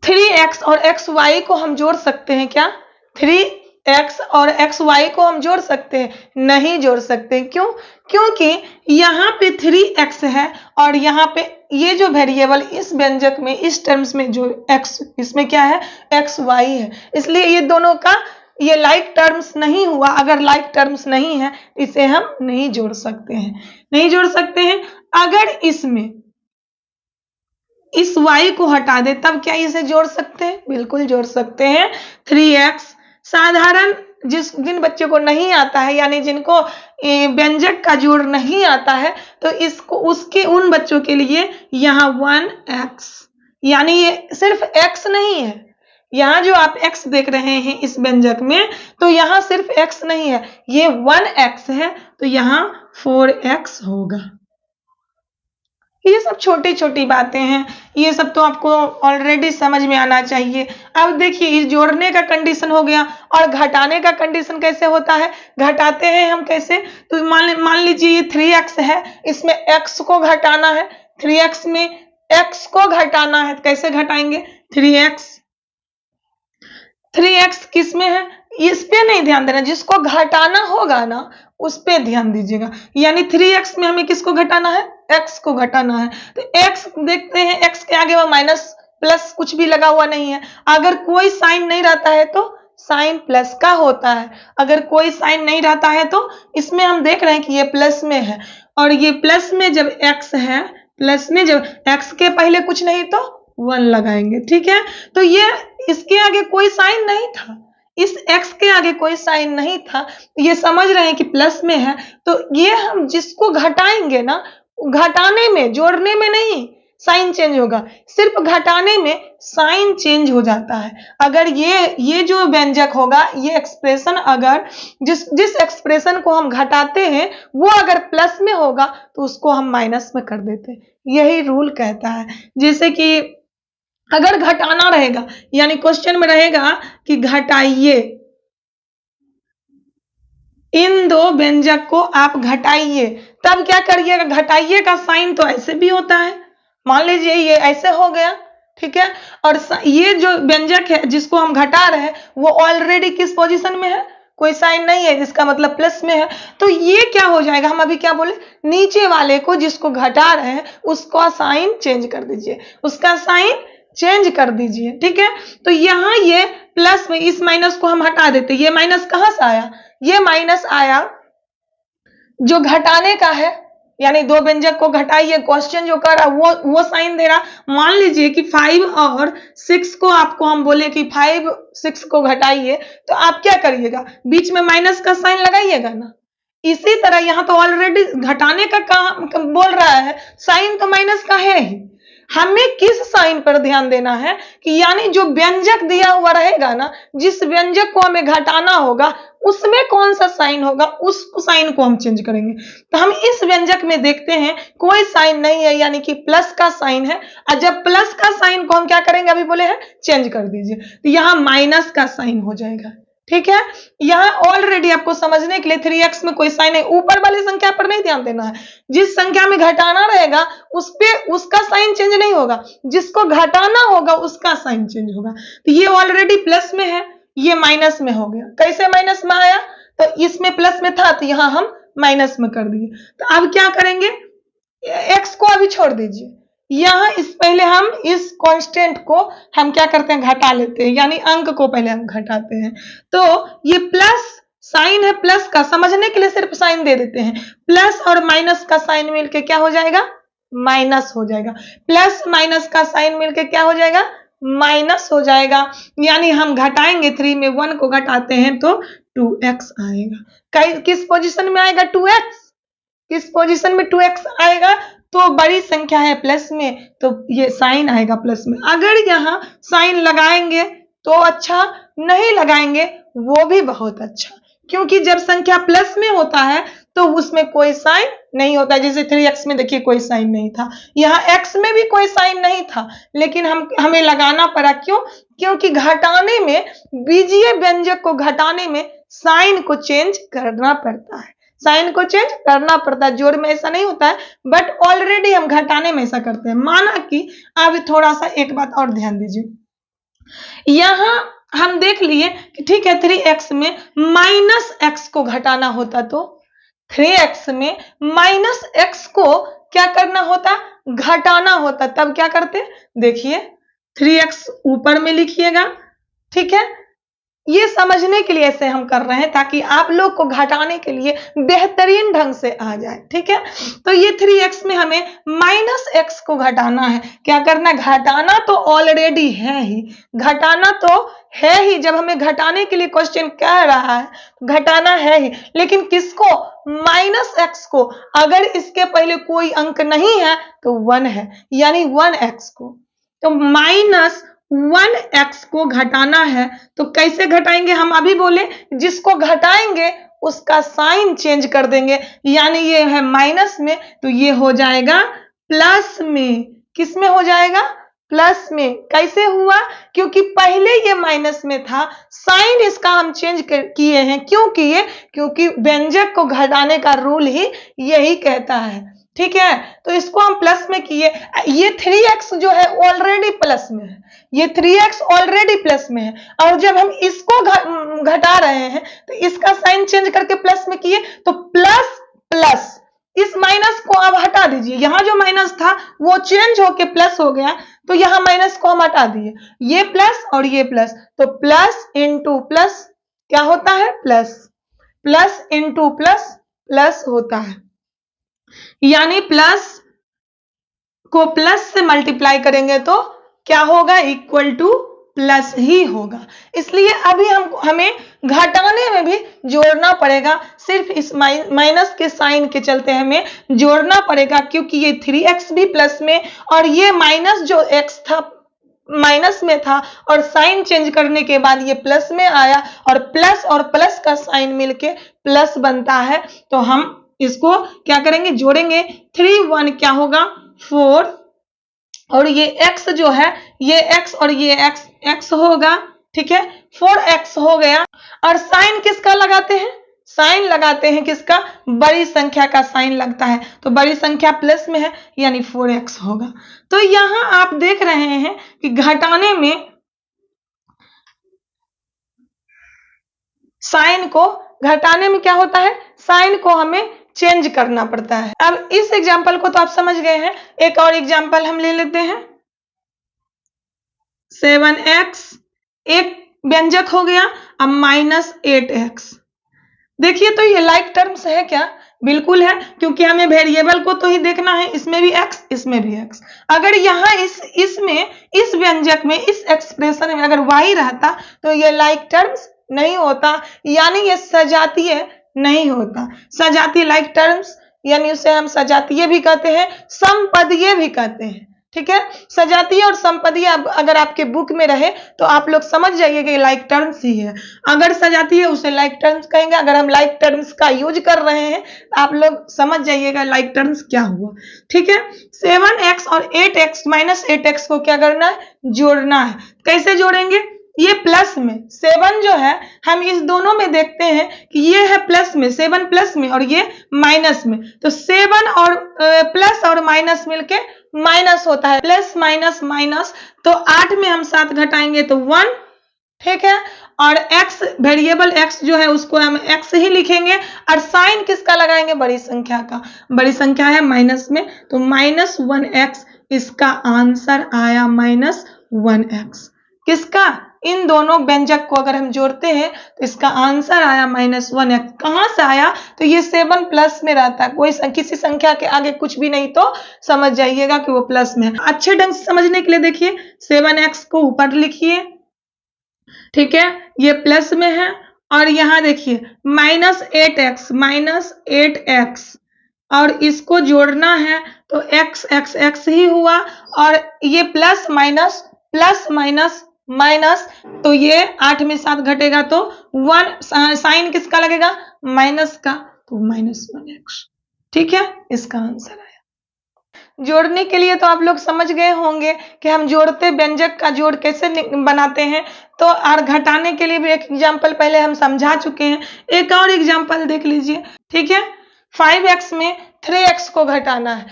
3x और xy को हम जोड़ सकते हैं क्या, 3x और xy को हम जोड़ सकते हैं, नहीं जोड़ सकते। क्यों? क्योंकि यहाँ पे 3x है और यहाँ पे ये जो वेरिएबल इस व्यंजक में इस टर्म्स में जो x इसमें क्या है, xy है, इसलिए ये दोनों का ये लाइक टर्म्स नहीं हुआ। अगर लाइक टर्म्स नहीं है इसे हम नहीं जोड़ सकते हैं, नहीं जोड़ सकते हैं। अगर इसमें इस y को हटा दे तब क्या इसे जोड़ सकते हैं, बिल्कुल जोड़ सकते हैं। 3x साधारण जिन बच्चों को नहीं आता है यानी जिनको व्यंजक का जोड़ नहीं आता है तो इसको उसके उन बच्चों के लिए यहाँ 1x, यानी ये सिर्फ x नहीं है, यहाँ जो आप x देख रहे हैं इस व्यंजक में तो यहाँ सिर्फ x नहीं है, ये 1x है तो यहाँ 4x होगा। ये सब छोटी छोटी बातें हैं, ये सब तो आपको ऑलरेडी समझ में आना चाहिए। अब देखिए इस जोड़ने का कंडीशन हो गया और घटाने का कंडीशन कैसे होता है, घटाते हैं हम कैसे, तो मान लीजिए ये 3x है, इसमें x को घटाना है, 3x में x को घटाना है, कैसे घटाएंगे, 3x किस में है, इस पे नहीं ध्यान देना, जिसको घटाना होगा ना उस पे ध्यान दीजिएगा। यानी 3x में हमें किसको घटाना है, x को घटाना है, तो x देखते हैं, x के आगे वो माइनस प्लस कुछ भी लगा हुआ नहीं है, अगर कोई साइन नहीं रहता है तो साइन प्लस का होता है। अगर कोई साइन नहीं रहता है तो इसमें हम देख रहे हैं कि ये प्लस में है, और ये प्लस में जब x है, प्लस में जब x के पहले कुछ नहीं तो 1 लगाएंगे, ठीक है। तो ये इसके आगे कोई साइन नहीं था, इस x के आगे कोई साइन नहीं था, ये समझ रहे हैं कि प्लस में है, तो ये हम जिसको घटाएंगे ना, घटाने में, जोड़ने में नहीं साइन चेंज होगा, सिर्फ घटाने में साइन चेंज हो जाता है। अगर ये जो व्यंजक होगा, ये एक्सप्रेशन अगर जिस एक्सप्रेशन को हम घटाते हैं वो अगर प्लस में होगा तो उसको हम माइनस में कर देते हैं, यही रूल कहता है। जैसे कि अगर घटाना रहेगा, यानी क्वेश्चन में रहेगा कि घटाइए, इन दो व्यंजक को आप घटाइए, तब क्या करिएगा, घटाइए का साइन तो ऐसे भी होता है, मान लीजिए ये ऐसे हो गया, ठीक है, और ये जो व्यंजक है जिसको हम घटा रहे हैं वो ऑलरेडी किस पोजीशन में है, कोई साइन नहीं है, जिसका मतलब प्लस में है। तो ये क्या हो जाएगा, हम अभी क्या बोले, नीचे वाले को जिसको घटा रहे हैं उसका साइन चेंज कर दीजिए, उसका साइन चेंज कर दीजिए, ठीक है। तो यहाँ ये प्लस में इस माइनस को हम हटा देते, ये माइनस कहां से आया, ये माइनस आया जो घटाने का है, यानी दो व्यंजक को घटाइए, क्वेश्चन जो कर रहा वो साइन दे रहा। मान लीजिए कि 5 और 6 को आपको हम बोले कि 5 6 को घटाइए, तो आप क्या करिएगा, बीच में माइनस का साइन लगाइएगा ना। इसी तरह यहाँ तो ऑलरेडी घटाने का काम बोल रहा है, साइन तो माइनस का है ही, हमें किस साइन पर ध्यान देना है कि यानी जो व्यंजक दिया हुआ रहेगा ना, जिस व्यंजक को हमें घटाना होगा उसमें कौन सा साइन होगा, उस साइन को हम चेंज करेंगे। तो हम इस व्यंजक में देखते हैं कोई साइन नहीं है, यानी कि प्लस का साइन है, और जब प्लस का साइन को हम क्या करेंगे, अभी बोले हैं चेंज कर दीजिए, तो यहाँ माइनस का साइन हो जाएगा, ठीक है। यहाँ ऑलरेडी आपको समझने के लिए 3x में कोई साइन है, ऊपर वाली संख्या पर नहीं ध्यान देना है, जिस संख्या में घटाना रहेगा उस पे उसका साइन चेंज नहीं होगा, जिसको घटाना होगा उसका साइन चेंज होगा। तो ये ऑलरेडी प्लस में है, ये माइनस में हो गया, कैसे माइनस में आया, तो इसमें प्लस में था तो यहाँ हम माइनस में कर दिए। तो अब क्या करेंगे, x को अभी छोड़ दीजिए, यहाँ इस पहले हम इस कांस्टेंट को हम क्या करते हैं, घटा लेते हैं, यानी अंक को पहले हम घटाते हैं। तो ये प्लस साइन है, प्लस का समझने के लिए सिर्फ साइन दे देते हैं, प्लस और माइनस का साइन मिलके क्या हो जाएगा, माइनस हो जाएगा, प्लस माइनस का साइन मिलके क्या हो जाएगा, माइनस हो जाएगा। यानी हम घटाएंगे, 3 में 1 को घटाते हैं तो 2x आएगा। किस पोजीशन में आएगा 2x, किस पोजीशन में 2x आएगा, तो बड़ी संख्या है प्लस में, तो ये साइन आएगा प्लस में। अगर यहाँ साइन लगाएंगे तो अच्छा, नहीं लगाएंगे वो भी बहुत अच्छा, क्योंकि जब संख्या प्लस में होता है तो उसमें कोई साइन नहीं होता। जैसे 3x में देखिए कोई साइन नहीं था, यहाँ x में भी कोई साइन नहीं था, लेकिन हमें लगाना पड़ा, क्यों, क्योंकि घटाने में, बीजीय व्यंजक को घटाने में साइन को चेंज करना पड़ता है, साइन को चेंज करना पड़ता है, जोड़ में ऐसा नहीं होता है, बट ऑलरेडी हम घटाने में ऐसा करते हैं। माना कि अब थोड़ा सा एक बात और ध्यान दीजिए, यहां हम देख लिए कि ठीक है 3x में माइनस x को घटाना होता, तो 3x में माइनस x को क्या करना होता, घटाना होता, तब क्या करते, देखिए 3x ऊपर में लिखिएगा, ठीक है, ये समझने के लिए ऐसे हम कर रहे हैं ताकि आप लोग को घटाने के लिए बेहतरीन ढंग से आ जाए, ठीक है। तो ये 3x में हमें माइनस x को घटाना है, क्या करना, घटाना तो ऑलरेडी है ही, घटाना तो है ही, जब हमें घटाने के लिए क्वेश्चन कह रहा है घटाना है ही, लेकिन किसको, माइनस x को, अगर इसके पहले कोई अंक नहीं है तो 1 है, यानी 1x को, तो माइनस 1x को घटाना है, तो कैसे घटाएंगे, हम अभी बोले जिसको घटाएंगे उसका साइन चेंज कर देंगे, यानी ये है माइनस में तो ये हो जाएगा प्लस में, किस में हो जाएगा, प्लस में। कैसे हुआ, क्योंकि पहले ये माइनस में था, साइन इसका हम चेंज किए हैं, क्यों किए, क्योंकि व्यंजक को घटाने का रूल ही यही कहता है, ठीक है। तो इसको हम प्लस में किए, ये 3x जो है ऑलरेडी प्लस में है, ये 3x ऑलरेडी प्लस में है, और जब हम इसको घटा रहे हैं तो इसका साइन चेंज करके प्लस में किए, तो प्लस प्लस इस माइनस को अब हटा दीजिए, यहां जो माइनस था वो चेंज होके प्लस हो गया, तो यहां माइनस को हम हटा दिए, ये प्लस और ये प्लस, तो प्लस इंटू प्लस क्या होता है, plus, plus into plus plus होता है, यानी प्लस को प्लस से मल्टीप्लाई करेंगे तो क्या होगा, इक्वल टू प्लस ही होगा। इसलिए अभी हमें घटाने में भी जोड़ना पड़ेगा, सिर्फ इस माइनस के साइन के चलते हमें जोड़ना पड़ेगा, क्योंकि ये 3x भी प्लस में और ये माइनस जो x था माइनस में था और साइन चेंज करने के बाद ये प्लस में आया और प्लस का साइन मिलके प्लस बनता है। तो हम इसको क्या करेंगे, जोड़ेंगे, 3 1 क्या होगा 4 और ये x जो है ये x और ये x होगा, ठीक है, 4x हो गया। और साइन किसका लगाते हैं, साइन लगाते हैं किसका, बड़ी संख्या का साइन लगता है, तो बड़ी संख्या प्लस में है यानी 4x होगा। तो यहां आप देख रहे हैं कि घटाने में साइन को, घटाने में क्या होता है, साइन को हमें चेंज करना पड़ता है। अब इस एग्जाम्पल को तो आप समझ गए हैं, एक और एग्जाम्पल हम ले लेते हैं, 7x एक व्यंजक हो गया, अब माइनस 8x। देखिए तो ये लाइक टर्म्स है क्या, बिल्कुल है, क्योंकि हमें वेरिएबल को तो ही देखना है, इसमें भी x इसमें भी x। अगर यहाँ इसमें इस व्यंजक में इस एक्सप्रेशन में अगर y रहता तो ये लाइक टर्म्स नहीं होता, यानी ये सजातीय नहीं होता। सजातीय लाइक टर्म्स यानी उसे हम सजातीय भी कहते हैं, समपदीय भी कहते हैं, ठीक है। सजातीय और समपदीय अगर आपके बुक में रहे तो आप लोग समझ जाइए कि लाइक टर्म्स ही है। अगर सजातीय उसे लाइक टर्म्स कहेंगे, अगर हम लाइक टर्म्स का यूज कर रहे हैं तो आप लोग समझ जाइएगा लाइक टर्म्स क्या हुआ, ठीक है। 7x और 8x माइनस 8x को क्या करना है, जोड़ना है। कैसे जोड़ेंगे, ये प्लस में 7 जो है हम इस दोनों में देखते हैं कि ये है प्लस में, 7 प्लस में और ये माइनस में, तो 7 और प्लस और माइनस मिलके माइनस होता है, प्लस माइनस माइनस, तो 8 में हम 7 घटाएंगे तो 1, ठीक है। और x वेरिएबल x जो है उसको हम x ही लिखेंगे और साइन किसका लगाएंगे, बड़ी संख्या का, बड़ी संख्या है माइनस में, तो माइनस 1x इसका आंसर आया, माइनस 1x। किसका, इन दोनों व्यंजक को अगर हम जोड़ते हैं तो इसका आंसर आया माइनस 1x। कहां से आया, तो ये 7 प्लस में रहता है, कोई किसी संख्या के आगे कुछ भी नहीं तो समझ जाइएगा कि वो प्लस में है। अच्छे ढंग से समझने के लिए देखिए 7x को ऊपर लिखिए, ठीक है, ये प्लस में है, और यहां देखिए माइनस 8x और इसको जोड़ना है तो x ही हुआ, और ये प्लस माइनस माइनस, तो ये 8 में 7 घटेगा तो 1, साइन किसका लगेगा, माइनस का, तो माइनस 1x, ठीक है, इसका आंसर आया। जोड़ने के लिए तो आप लोग समझ गए होंगे कि हम जोड़ते व्यंजक का जोड़ कैसे बनाते हैं, तो और घटाने के लिए भी एक एग्जाम्पल पहले हम समझा चुके हैं, एक और एग्जाम्पल देख लीजिए, ठीक है। 5x में 3x को घटाना है,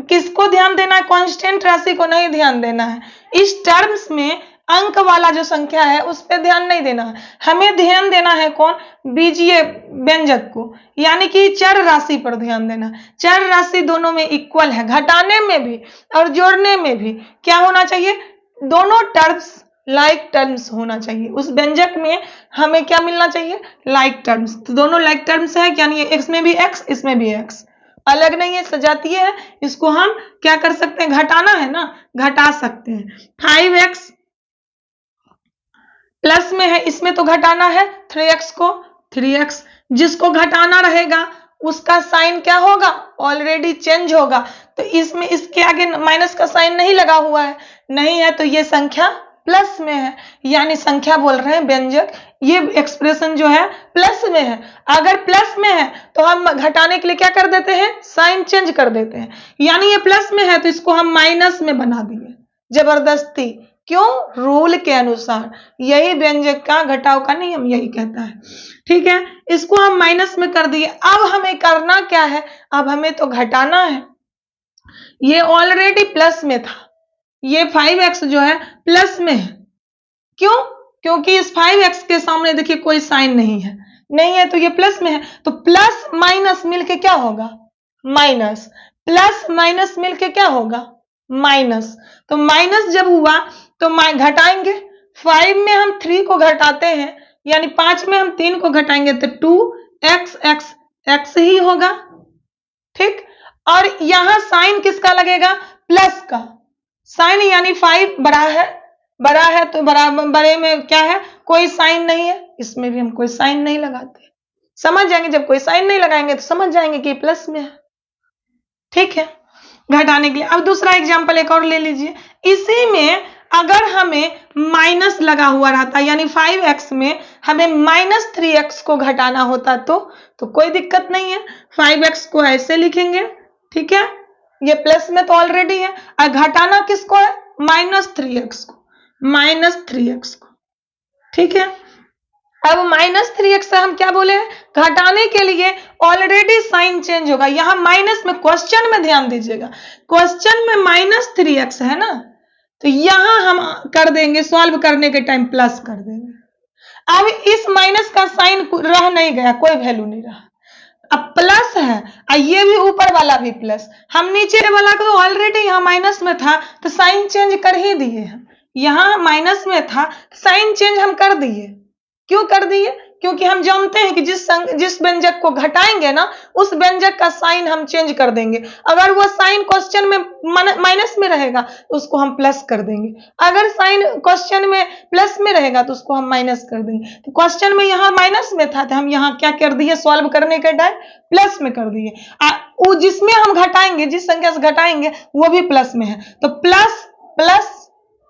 किसको ध्यान देना है, कांस्टेंट राशि को नहीं ध्यान देना है, इस टर्म्स में अंक वाला जो संख्या है उस पर ध्यान नहीं देना है, हमें ध्यान देना है कौन, बीजीय व्यंजक को, यानी कि चर राशि पर ध्यान देना। चर राशि दोनों में इक्वल है, घटाने में भी और जोड़ने में भी क्या होना चाहिए, दोनों टर्म्स लाइक टर्म्स होना चाहिए, उस व्यंजक में हमें क्या मिलना चाहिए, लाइक टर्म्स, तो दोनों लाइक टर्म्स है, यानी इसमें भी x इसमें भी x, अलग नहीं है, सजातीय है, इसको हम क्या कर सकते हैं, घटाना है ना, घटा सकते हैं। 5x प्लस में है, इसमें तो घटाना है 3x को, 3x जिसको घटाना रहेगा उसका साइन क्या होगा, ऑलरेडी चेंज होगा, तो इसमें इसके आगे माइनस का साइन नहीं लगा हुआ है, नहीं है, तो ये संख्या प्लस में है, यानी संख्या बोल रहे हैं व्यंजक, ये एक्सप्रेशन जो है प्लस में है। अगर प्लस में है तो हम घटाने के लिए क्या कर देते हैं, साइन चेंज कर देते हैं, यानी ये प्लस में है तो इसको हम माइनस में बना दिए जबरदस्ती, क्यों, रूल के अनुसार, यही व्यंजक का घटाव का नियम यही कहता है, ठीक है। इसको हम माइनस में कर दिए, अब हमें करना क्या है, अब हमें तो घटाना है, ये ऑलरेडी प्लस में था, ये 5x जो है प्लस में है, क्यों, क्योंकि इस 5x के सामने देखिए कोई साइन नहीं है तो ये प्लस में है, तो प्लस माइनस मिलके क्या होगा, माइनस, प्लस माइनस मिलके क्या होगा माइनस। तो माइनस जब हुआ तो घटाएंगे, 5 में हम 3 को घटाते हैं, यानी 5 में हम 3 को घटाएंगे तो 2x x x ही होगा, ठीक। और यहां साइन किसका लगेगा प्लस का साइन, यानी 5 बड़ा है तो बड़े में क्या है कोई साइन नहीं है, इसमें भी हम कोई साइन नहीं लगाते, समझ जाएंगे जब कोई साइन नहीं लगाएंगे तो समझ जाएंगे कि प्लस में है, ठीक है। घटाने के लिए अब दूसरा एग्जांपल एक और ले लीजिए, इसी में अगर हमें माइनस लगा हुआ रहता, यानी 5x में हमें -3x को घटाना होता तो कोई दिक्कत नहीं है, 5x को ऐसे लिखेंगे, ठीक है, ये प्लस में तो ऑलरेडी है, और घटाना किसको है -3x को, ठीक है। अब -3x से हम क्या बोले घटाने के लिए ऑलरेडी साइन चेंज होगा, यहां माइनस में क्वेश्चन में ध्यान दीजिएगा, क्वेश्चन में -3x है ना, तो यहां हम कर देंगे सॉल्व करने के टाइम प्लस कर देंगे। अब इस माइनस का साइन रह नहीं गया, कोई वैल्यू नहीं रहा, अब प्लस है और ये भी ऊपर वाला भी प्लस, हम नीचे वाला को तो ऑलरेडी यहाँ माइनस में था तो साइन चेंज कर ही दिए हैं, यहाँ माइनस में था साइन चेंज हम कर दिए, क्यों कर दिए क्योंकि हम जानते हैं कि जिस व्यंजक को घटाएंगे ना उस व्यंजक का साइन हम चेंज कर देंगे, अगर वो साइन क्वेश्चन में माइनस में रहेगा तो उसको हम प्लस कर देंगे, अगर साइन क्वेश्चन में प्लस में रहेगा तो उसको हम माइनस कर देंगे। तो क्वेश्चन में यहाँ माइनस में था तो हम यहाँ क्या कर दिए सॉल्व करने के टाइम प्लस में कर दिए, वो जिसमें हम घटाएंगे जिस संख्या से घटाएंगे वो भी प्लस में है, तो प्लस प्लस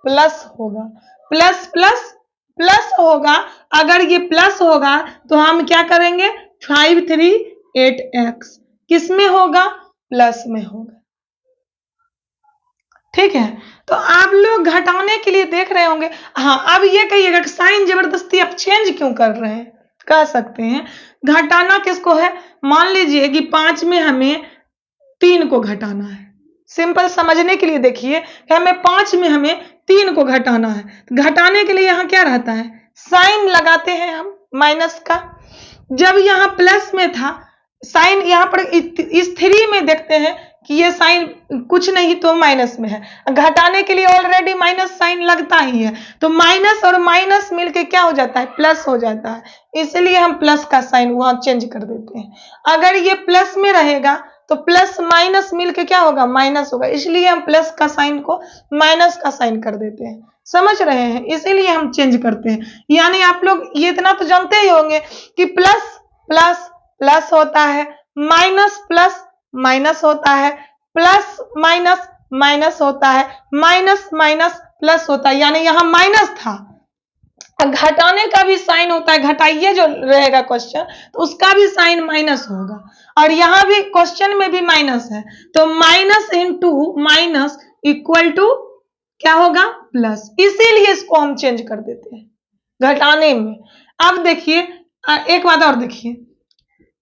प्लस होगा, प्लस प्लस प्लस होगा, अगर ये प्लस होगा तो हम क्या करेंगे 5 3 8x किस में होगा प्लस में होगा, ठीक है। तो आप लोग घटाने के लिए देख रहे होंगे, हाँ अब ये कहिएगा कि साइन जबरदस्ती आप चेंज क्यों कर रहे हैं, कह सकते हैं घटाना किसको है, मान लीजिए कि 5 में हमें 3 को घटाना है, सिंपल समझने के लिए देखिए कि हमें 5 में हमें 3 को घटाना है, तो घटाने के लिए यहाँ क्या रहता है साइन लगाते हैं हम माइनस का, जब यहाँ प्लस में था साइन यहाँ पर इस 3 में देखते हैं कि ये साइन कुछ नहीं तो माइनस में है, घटाने के लिए ऑलरेडी माइनस साइन लगता ही है, तो माइनस और माइनस मिलके क्या हो जाता है प्लस हो जाता है, इसलिए हम प्लस का साइन वहां चेंज कर देते हैं, अगर ये प्लस में रहेगा तो प्लस माइनस मिलके क्या होगा माइनस होगा, इसलिए हम प्लस का साइन को माइनस का साइन कर देते हैं, समझ रहे हैं, इसीलिए हम चेंज करते हैं। यानी आप लोग ये इतना तो जानते ही होंगे कि प्लस प्लस प्लस होता है, माइनस प्लस माइनस होता है, प्लस माइनस माइनस होता है, माइनस माइनस प्लस होता है, यानी यहां माइनस था, घटाने का भी साइन होता है, घटाइए जो रहेगा क्वेश्चन तो उसका भी साइन माइनस होगा, और यहां भी क्वेश्चन में भी माइनस है, तो minus into minus equal to क्या होगा प्लस, इसीलिए इसको हम चेंज कर देते हैं घटाने में। अब देखिए एक बात और देखिए,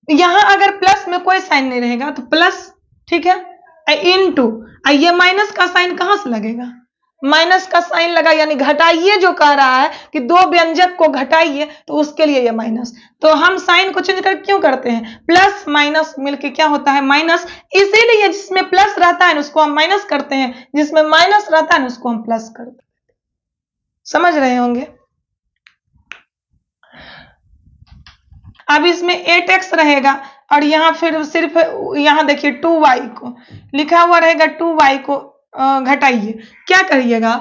यहां अगर प्लस में कोई साइन नहीं रहेगा तो प्लस, ठीक है, इनटू ये माइनस का साइन कहां से लगेगा, माइनस का साइन लगा, यानी घटाइए जो कह रहा है कि दो व्यंजक को घटाइए तो उसके लिए ये माइनस, तो हम साइन को चेंज कर क्यों करते हैं प्लस माइनस मिलके क्या होता है माइनस, इसीलिए जिसमें प्लस रहता है उसको हम माइनस करते हैं, जिसमें माइनस रहता है उसको हम प्लस करते हैं, समझ रहे होंगे। अब इसमें 8x रहेगा और यहाँ फिर सिर्फ यहाँ देखिए 2y को लिखा हुआ रहेगा, 2y को घटाइए, क्या करिएगा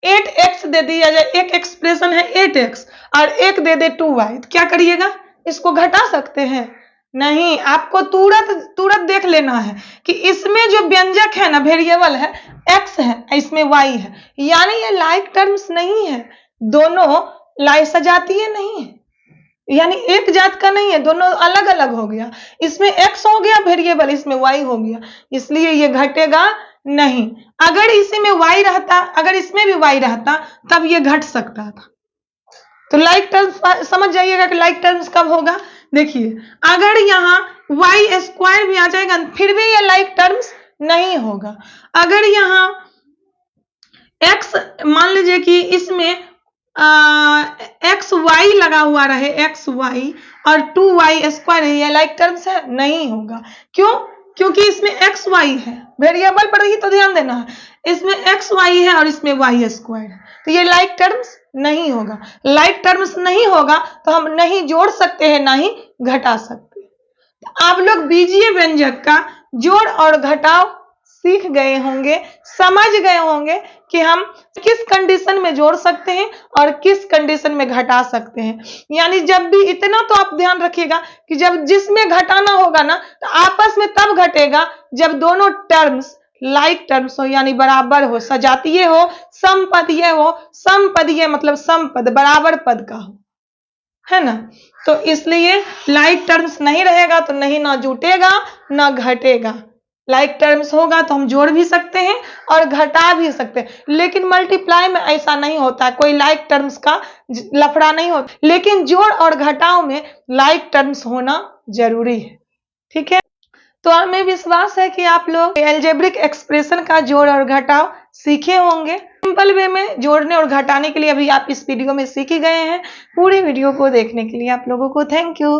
8x दे दिया जाए, एक एक्सप्रेशन है 8x और एक दे दे 2y, क्या करिएगा इसको घटा सकते हैं नहीं, आपको तुरंत देख लेना है कि इसमें जो व्यंजक है ना वेरिएबल है x है, इसमें y है, यानी ये लाइक टर्म्स नहीं है, दोनों लाइक सजातीय नहीं है, यानी एक जात का नहीं है, दोनों अलग अलग हो गया, इसमें x हो गया वेरिएबल, इसमें y हो गया, इसलिए ये घटेगा नहीं, अगर इसी में y रहता, अगर इसमें भी y रहता तब ये घट सकता था, तो लाइक टर्म्स समझ जाइएगा कि लाइक टर्म्स कब होगा, देखिए अगर यहाँ y स्क्वायर भी आ जाएगा फिर भी ये लाइक टर्म्स नहीं होगा, अगर यहाँ x मान लीजिए कि इसमें एक्स वाई लगा हुआ रहे, एक्स वाई और 2y स्क्वायर, ये लाइक टर्म्स है नहीं होगा, क्यों क्योंकि इसमें एक्स वाई है, वेरिएबल पर ही तो ध्यान देना है। इसमें एक्स वाई है और इसमें वाई स्क्वायर, तो ये लाइक टर्म्स नहीं होगा। लाइक टर्म्स नहीं होगा तो हम नहीं जोड़ सकते हैं, ना ही घटा सकते हैं। तो आप लोग बीजीय व्यंजक का जोड़ और घटाव सीख गए होंगे, समझ गए होंगे कि हम किस कंडीशन में जोड़ सकते हैं और किस कंडीशन में घटा सकते हैं। यानी जब भी, इतना तो आप ध्यान रखिएगा कि जब जिसमें घटाना होगा ना तो आपस में तब घटेगा जब दोनों टर्म्स लाइक टर्म्स हो, यानी बराबर हो, सजातीय हो, समपदीय हो। समपदीय मतलब समपद, बराबर पद का हो, है ना। तो इसलिए लाइक टर्म्स नहीं रहेगा तो नहीं ना जुटेगा ना घटेगा। लाइक टर्म्स होगा तो हम जोड़ भी सकते हैं और घटा भी सकते हैं, लेकिन मल्टीप्लाई में ऐसा नहीं होता है, कोई लाइक टर्म्स का लफड़ा नहीं होता। लेकिन जोड़ और घटाव में लाइक टर्म्स होना जरूरी है, ठीक है। तो हमें विश्वास है कि आप लोग एल्जेब्रिक एक्सप्रेशन का जोड़ और घटाव सीखे होंगे। सिंपल वे में जोड़ने और घटाने के लिए अभी आप इस वीडियो में सीख ही गए हैं। पूरी वीडियो को देखने के लिए आप लोगों को थैंक यू।